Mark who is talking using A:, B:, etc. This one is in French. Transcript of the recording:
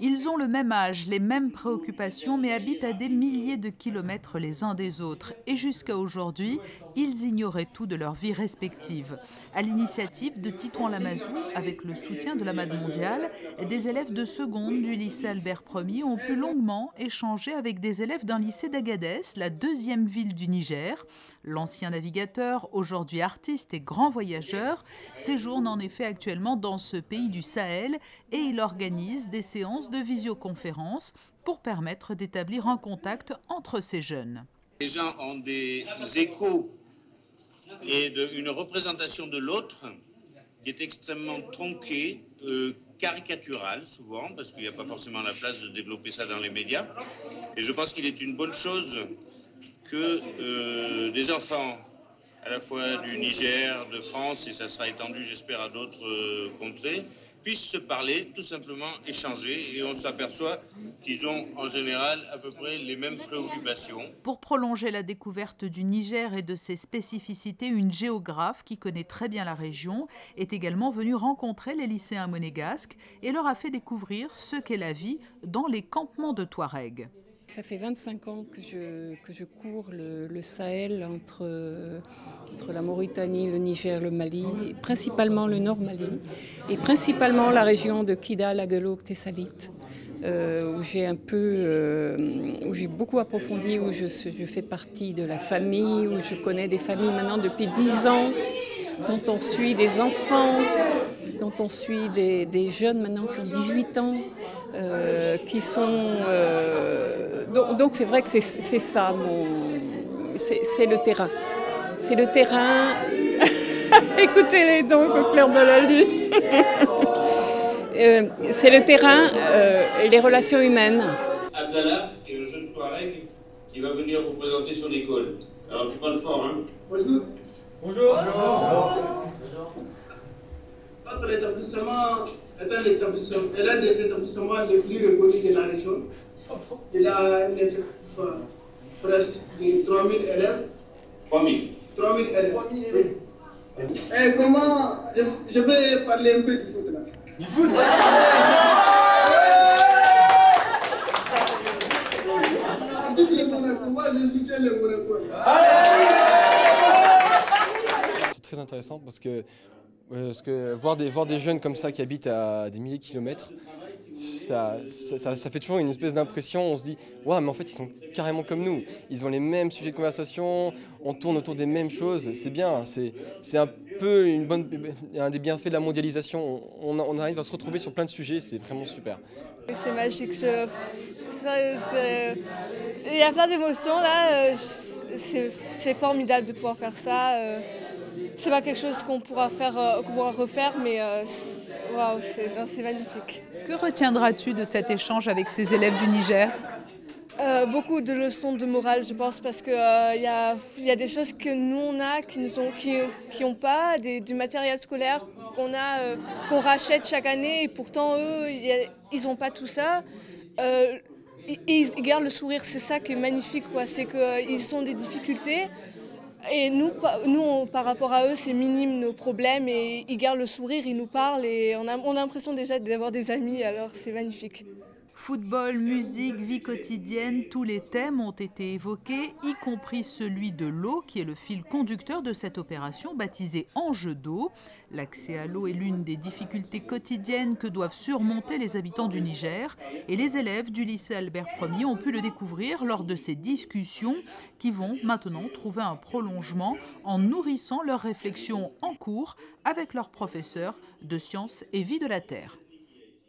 A: Ils ont le même âge, les mêmes préoccupations, mais habitent à des milliers de kilomètres les uns des autres. Et jusqu'à aujourd'hui, ils ignoraient tout de leur vie respective. À l'initiative de Titouan-Lamazou, avec le soutien de la MAD mondiale, des élèves de seconde du lycée Albert Ier ont pu longuement échanger avec des élèves d'un lycée d'Agadez, la deuxième ville du Niger. L'ancien navigateur, aujourd'hui artiste et grand voyageur, séjourne en effet actuellement dans ce pays du Sahel et il organise des séances de visioconférence pour permettre d'établir un contact entre ces jeunes.
B: Les gens ont des échos et une représentation de l'autre qui est extrêmement tronquée, caricaturale souvent, parce qu'il n'y a pas forcément la place de développer ça dans les médias. Et je pense qu'il est une bonne chose que des enfants, à la fois du Niger, de France, et ça sera étendu, j'espère, à d'autres contrées, puissent se parler, tout simplement échanger, et on s'aperçoit qu'ils ont en général à peu près les mêmes préoccupations.
A: Pour prolonger la découverte du Niger et de ses spécificités, une géographe qui connaît très bien la région est également venue rencontrer les lycéens monégasques et leur a fait découvrir ce qu'est la vie dans les campements de Touaregs.
C: Ça fait 25 ans que je cours le Sahel entre la Mauritanie, le Niger, le Mali, principalement le Nord Mali, et principalement la région de Kidal, Aguelou, Tessalit, où j'ai beaucoup approfondi, où je fais partie de la famille, où je connais des familles maintenant depuis 10 ans, dont on suit des enfants, dont on suit des jeunes maintenant qui ont 18 ans, qui sont... Donc c'est vrai que c'est ça, c'est le terrain. C'est le terrain, écoutez-les donc au clair de la lune. C'est le terrain et les relations humaines.
B: Abdallah est le jeune Touareg qui va venir vous présenter son école. Alors tu parles fort, hein?
D: Bonjour.
B: Bonjour.
D: Notre établissement est l'un des établissements les plus reconnus de la région. Il a un effectif presque de 3000 élèves. 3000 élèves. Et comment... Je vais parler un peu du foot là.
E: Du foot?
D: Moi je soutiens le Monaco.
E: C'est très intéressant parce que voir des jeunes comme ça qui habitent à des milliers de kilomètres, ça fait toujours une espèce d'impression, on se dit « Waouh, mais en fait ils sont carrément comme nous, ils ont les mêmes sujets de conversation, on tourne autour des mêmes choses, c'est bien, c'est un peu un des bienfaits de la mondialisation, on arrive à se retrouver sur plein de sujets, c'est vraiment super. »
F: C'est magique, il y a plein d'émotions là, c'est formidable de pouvoir faire ça. C'est pas quelque chose qu'on pourra refaire, mais waouh, c'est magnifique.
A: Que retiendras-tu de cet échange avec ces élèves du Niger?
F: Beaucoup de leçons de morale, je pense, parce qu'il y a des choses que nous on a, qui n'ont pas, du matériel scolaire qu'on rachète chaque année, et pourtant eux, ils n'ont pas tout ça. Ils gardent le sourire, c'est ça qui est magnifique, c'est qu'ils ont des difficultés. Et nous, par rapport à eux, c'est minime nos problèmes, et ils gardent le sourire, ils nous parlent, et on a l'impression déjà d'avoir des amis, alors c'est magnifique.
A: Football, musique, vie quotidienne, tous les thèmes ont été évoqués, y compris celui de l'eau, qui est le fil conducteur de cette opération baptisée Enjeu d'eau. L'accès à l'eau est l'une des difficultés quotidiennes que doivent surmonter les habitants du Niger. Et les élèves du lycée Albert Ier ont pu le découvrir lors de ces discussions qui vont maintenant trouver un prolongement en nourrissant leurs réflexions en cours avec leurs professeurs de sciences et vie de la Terre.